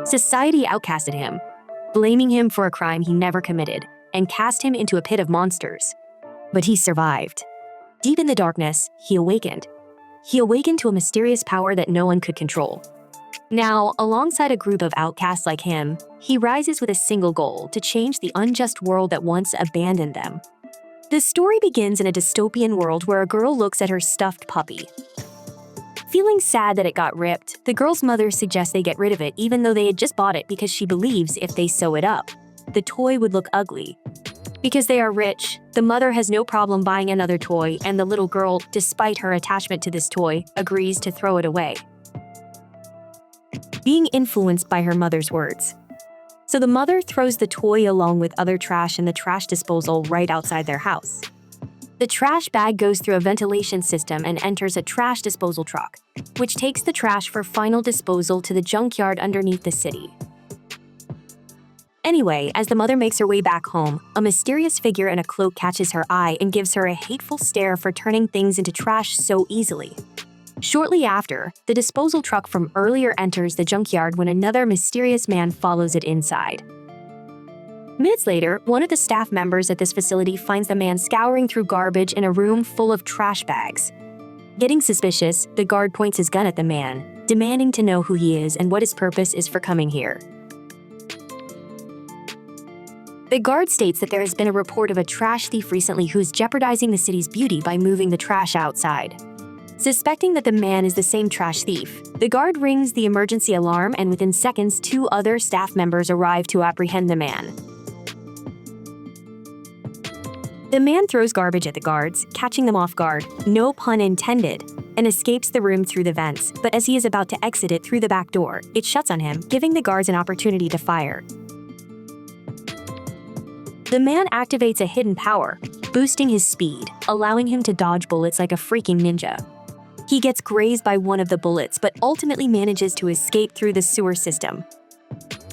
Society outcasted him, blaming him for a crime he never committed, and cast him into a pit of monsters. But he survived. Deep in the darkness, he awakened. He awakened to a mysterious power that no one could control. Now, alongside a group of outcasts like him, he rises with a single goal: to change the unjust world that once abandoned them. The story begins in a dystopian world where a girl looks at her stuffed puppy. Feeling sad that it got ripped, the girl's mother suggests they get rid of it even though they had just bought it because she believes if they sew it up, the toy would look ugly. Because they are rich, the mother has no problem buying another toy, and the little girl, despite her attachment to this toy, agrees to throw it away, being influenced by her mother's words. So the mother throws the toy along with other trash in the trash disposal right outside their house. The trash bag goes through a ventilation system and enters a trash disposal truck, which takes the trash for final disposal to the junkyard underneath the city. Anyway, as the mother makes her way back home, a mysterious figure in a cloak catches her eye and gives her a hateful stare for turning things into trash so easily. Shortly after, the disposal truck from earlier enters the junkyard when another mysterious man follows it inside. Minutes later, one of the staff members at this facility finds the man scouring through garbage in a room full of trash bags. Getting suspicious, the guard points his gun at the man, demanding to know who he is and what his purpose is for coming here. The guard states that there has been a report of a trash thief recently who is jeopardizing the city's beauty by moving the trash outside. Suspecting that the man is the same trash thief, the guard rings the emergency alarm, and within seconds, 2 other staff members arrive to apprehend the man. The man throws garbage at the guards, catching them off guard, no pun intended, and escapes the room through the vents, but as he is about to exit it through the back door, it shuts on him, giving the guards an opportunity to fire. The man activates a hidden power, boosting his speed, allowing him to dodge bullets like a freaking ninja. He gets grazed by one of the bullets, but ultimately manages to escape through the sewer system.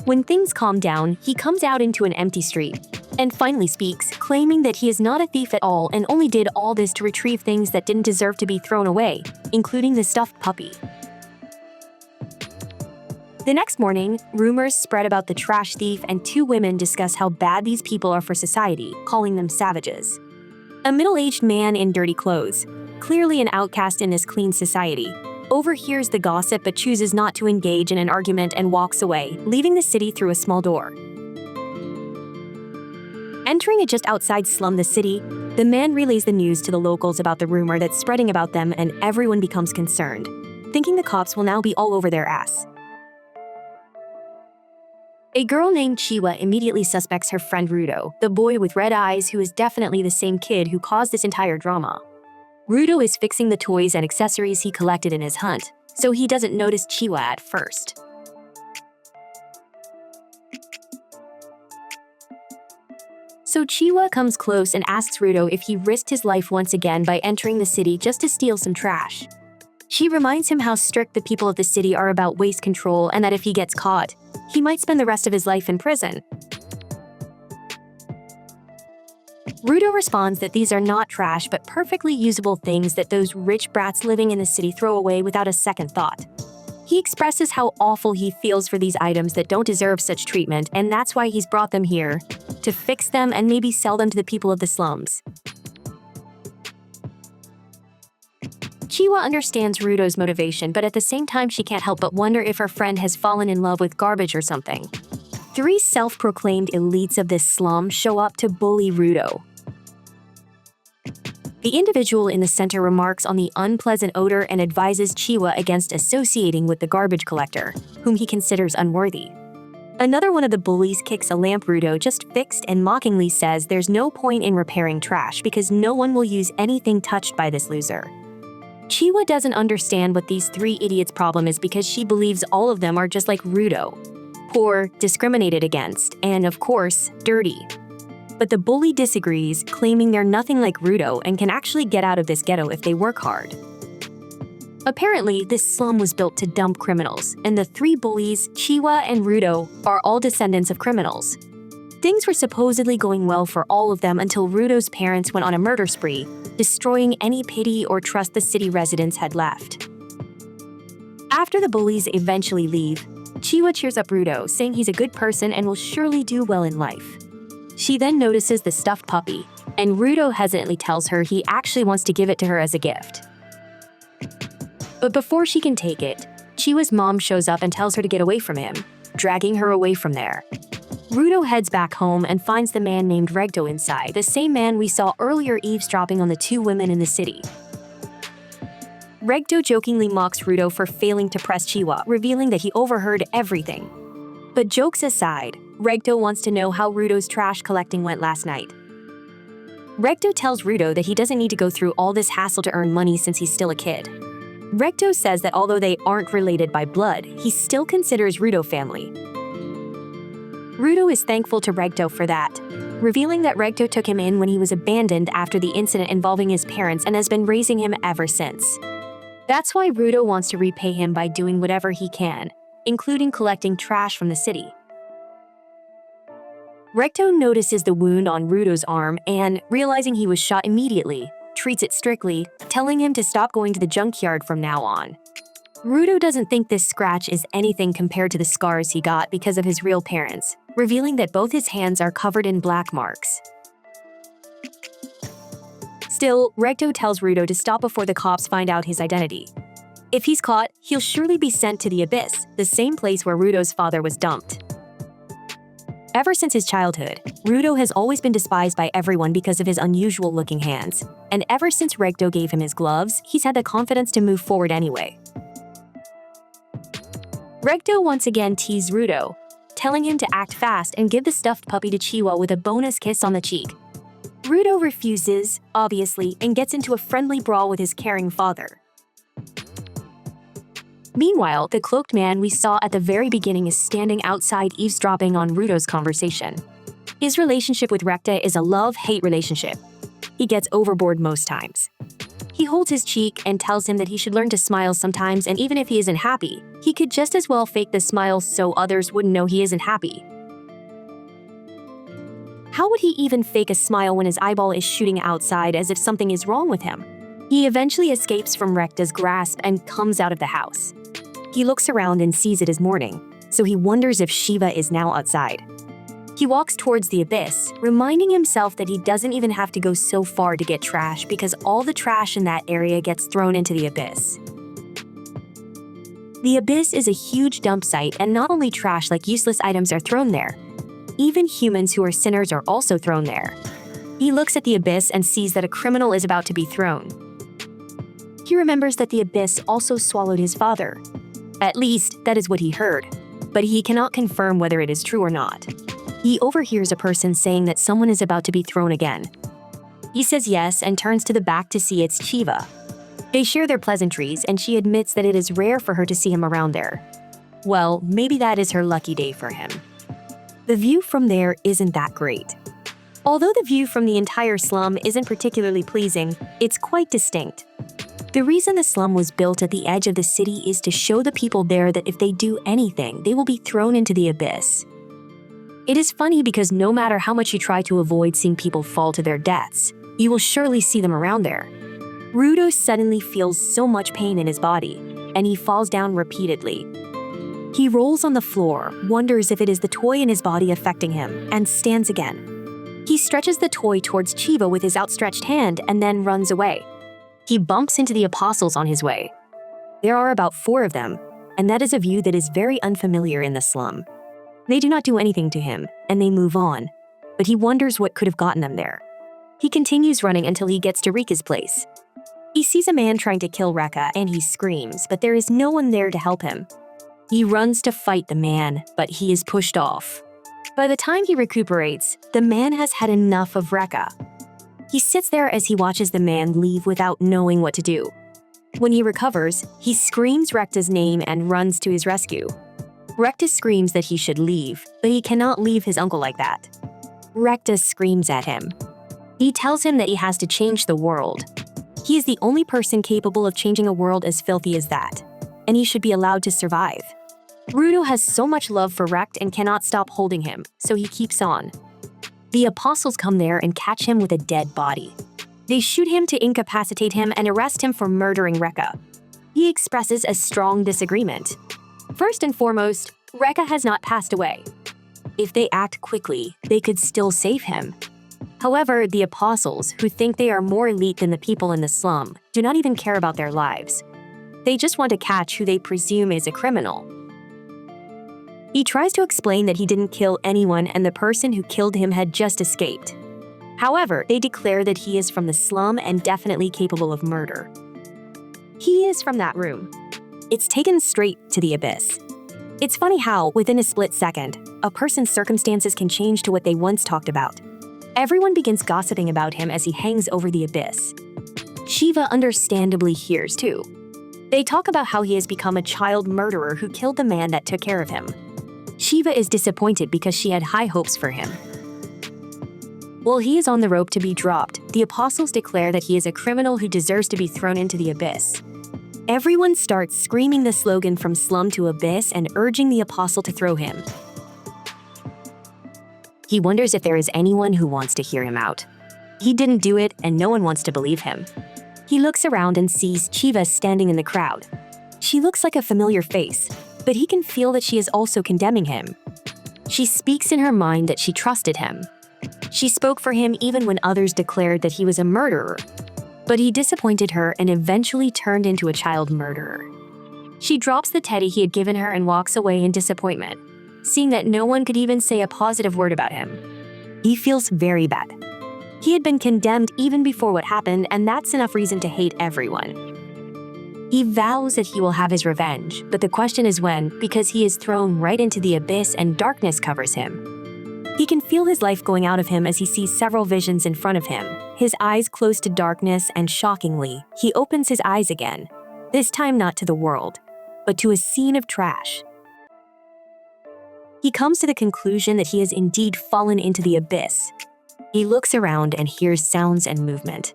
When things calm down, he comes out into an empty street and finally speaks, claiming that he is not a thief at all and only did all this to retrieve things that didn't deserve to be thrown away, including the stuffed puppy. The next morning, rumors spread about the trash thief, and 2 women discuss how bad these people are for society, calling them savages. A middle-aged man in dirty clothes, clearly an outcast in this clean society, overhears the gossip but chooses not to engage in an argument and walks away, leaving the city through a small door. Entering a just outside slum the city, the man relays the news to the locals about the rumor that's spreading about them, and everyone becomes concerned, thinking the cops will now be all over their ass. A girl named Chiwa immediately suspects her friend Rudo, the boy with red eyes who is definitely the same kid who caused this entire drama. Rudo is fixing the toys and accessories he collected in his hunt, so he doesn't notice Chiwa at first. So Chiwa comes close and asks Rudo if he risked his life once again by entering the city just to steal some trash. She reminds him how strict the people of the city are about waste control, and that if he gets caught, he might spend the rest of his life in prison. Rudo responds that these are not trash but perfectly usable things that those rich brats living in the city throw away without a second thought. He expresses how awful he feels for these items that don't deserve such treatment, and that's why he's brought them here, to fix them and maybe sell them to the people of the slums. Chiwa understands Rudo's motivation, but at the same time she can't help but wonder if her friend has fallen in love with garbage or something. 3 self-proclaimed elites of this slum show up to bully Rudo. The individual in the center remarks on the unpleasant odor and advises Chiwa against associating with the garbage collector, whom he considers unworthy. Another one of the bullies kicks a lamp Rudo just fixed and mockingly says there's no point in repairing trash because no one will use anything touched by this loser. Chiwa doesn't understand what these 3 idiots' problem is because she believes all of them are just like Rudo: poor, discriminated against, and, of course, dirty. But the bully disagrees, claiming they're nothing like Rudo and can actually get out of this ghetto if they work hard. Apparently, this slum was built to dump criminals, and the 3 bullies, Chiwa and Rudo, are all descendants of criminals. Things were supposedly going well for all of them until Rudo's parents went on a murder spree, destroying any pity or trust the city residents had left. After the bullies eventually leave, Chiwa cheers up Rudo, saying he's a good person and will surely do well in life. She then notices the stuffed puppy, and Rudo hesitantly tells her he actually wants to give it to her as a gift. But before she can take it, Chiwa's mom shows up and tells her to get away from him, dragging her away from there. Rudo heads back home and finds the man named Regto inside, the same man we saw earlier eavesdropping on the two women in the city. Regto jokingly mocks Rudo for failing to press Chiwa, revealing that he overheard everything. But jokes aside, Regto wants to know how Rudo's trash collecting went last night. Regto tells Rudo that he doesn't need to go through all this hassle to earn money since he's still a kid. Regto says that although they aren't related by blood, he still considers Rudo family. Rudo is thankful to Regto for that, revealing that Regto took him in when he was abandoned after the incident involving his parents and has been raising him ever since. That's why Rudo wants to repay him by doing whatever he can, including collecting trash from the city. Regto notices the wound on Rudo's arm and, realizing he was shot immediately, treats it strictly, telling him to stop going to the junkyard from now on. Rudo doesn't think this scratch is anything compared to the scars he got because of his real parents, revealing that both his hands are covered in black marks. Still, Regto tells Rudo to stop before the cops find out his identity. If he's caught, he'll surely be sent to the Abyss, the same place where Rudo's father was dumped. Ever since his childhood, Rudo has always been despised by everyone because of his unusual-looking hands, and ever since Regto gave him his gloves, he's had the confidence to move forward anyway. Regto once again teased Rudo, telling him to act fast and give the stuffed puppy to Chiwa with a bonus kiss on the cheek. Rudo refuses, obviously, and gets into a friendly brawl with his caring father. Meanwhile, the cloaked man we saw at the very beginning is standing outside eavesdropping on Rudo's conversation. His relationship with Regto is a love-hate relationship. He gets overboard most times. He holds his cheek and tells him that he should learn to smile sometimes, and even if he isn't happy, he could just as well fake the smile so others wouldn't know he isn't happy. How would he even fake a smile when his eyeball is shooting outside as if something is wrong with him? He eventually escapes from Regto's grasp and comes out of the house. He looks around and sees it is morning, so he wonders if Shiva is now outside. He walks towards the Abyss, reminding himself that he doesn't even have to go so far to get trash because all the trash in that area gets thrown into the Abyss. The Abyss is a huge dump site, and not only trash like useless items are thrown there, even humans who are sinners are also thrown there. He looks at the Abyss and sees that a criminal is about to be thrown. He remembers that the Abyss also swallowed his father. At least, that is what he heard, but he cannot confirm whether it is true or not. He overhears a person saying that someone is about to be thrown again. He says yes and turns to the back to see it's Chiva. They share their pleasantries, and she admits that it is rare for her to see him around there. Well, maybe that is her lucky day for him. The view from there isn't that great. Although the view from the entire slum isn't particularly pleasing, it's quite distinct. The reason the slum was built at the edge of the city is to show the people there that if they do anything, they will be thrown into the Abyss. It is funny because no matter how much you try to avoid seeing people fall to their deaths, you will surely see them around there. Rudo suddenly feels so much pain in his body, and he falls down repeatedly. He rolls on the floor, wonders if it is the toy in his body affecting him, and stands again. He stretches the toy towards Chiva with his outstretched hand and then runs away. He bumps into the apostles on his way. There are about 4 of them, and that is a view that is very unfamiliar in the slum. They do not do anything to him, and they move on, but he wonders what could have gotten them there. He continues running until he gets to Rika's place. He sees a man trying to kill Rekka, and he screams, but there is no one there to help him. He runs to fight the man, but he is pushed off. By the time he recuperates, the man has had enough of Rekka. He sits there as he watches the man leave without knowing what to do. When he recovers, he screams Rekta's name and runs to his rescue. Regto screams that he should leave, but he cannot leave his uncle like that. Regto screams at him. He tells him that he has to change the world. He is the only person capable of changing a world as filthy as that, and he should be allowed to survive. Rudo has so much love for Regto and cannot stop holding him, so he keeps on. The apostles come there and catch him with a dead body. They shoot him to incapacitate him and arrest him for murdering Rekka. He expresses a strong disagreement. First and foremost, Rekka has not passed away. If they act quickly, they could still save him. However, the apostles, who think they are more elite than the people in the slum, do not even care about their lives. They just want to catch who they presume is a criminal. He tries to explain that he didn't kill anyone and the person who killed him had just escaped. However, they declare that he is from the slum and definitely capable of murder. He is from that room. It's taken straight to the abyss. It's funny how, within a split second, a person's circumstances can change to what they once talked about. Everyone begins gossiping about him as he hangs over the abyss. Shiva understandably hears too. They talk about how he has become a child murderer who killed the man that took care of him. Shiva is disappointed because she had high hopes for him. While he is on the rope to be dropped, the apostles declare that he is a criminal who deserves to be thrown into the abyss. Everyone starts screaming the slogan from slum to abyss and urging the apostle to throw him. He wonders if there is anyone who wants to hear him out. He didn't do it, and no one wants to believe him. He looks around and sees Shiva standing in the crowd. She looks like a familiar face, but he can feel that she is also condemning him. She speaks in her mind that she trusted him. She spoke for him even when others declared that he was a murderer. But he disappointed her and eventually turned into a child murderer. She drops the teddy he had given her and walks away in disappointment, seeing that no one could even say a positive word about him. He feels very bad. He had been condemned even before what happened, and that's enough reason to hate everyone. He vows that he will have his revenge, but the question is when, because he is thrown right into the abyss and darkness covers him. He can feel his life going out of him as he sees several visions in front of him, his eyes close to darkness, and shockingly, he opens his eyes again, this time not to the world, but to a scene of trash. He comes to the conclusion that he has indeed fallen into the abyss. He looks around and hears sounds and movement.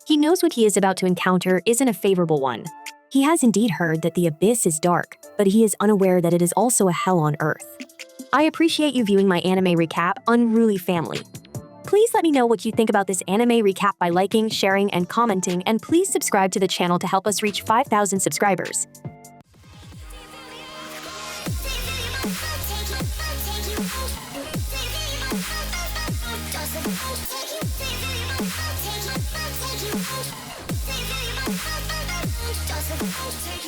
He knows what he is about to encounter isn't a favorable one. He has indeed heard that the abyss is dark, but he is unaware that it is also a hell on earth. I appreciate you viewing my anime recap, Unruly Family. Please let me know what you think about this anime recap by liking, sharing, and commenting, and please subscribe to the channel to help us reach 5,000 subscribers. Take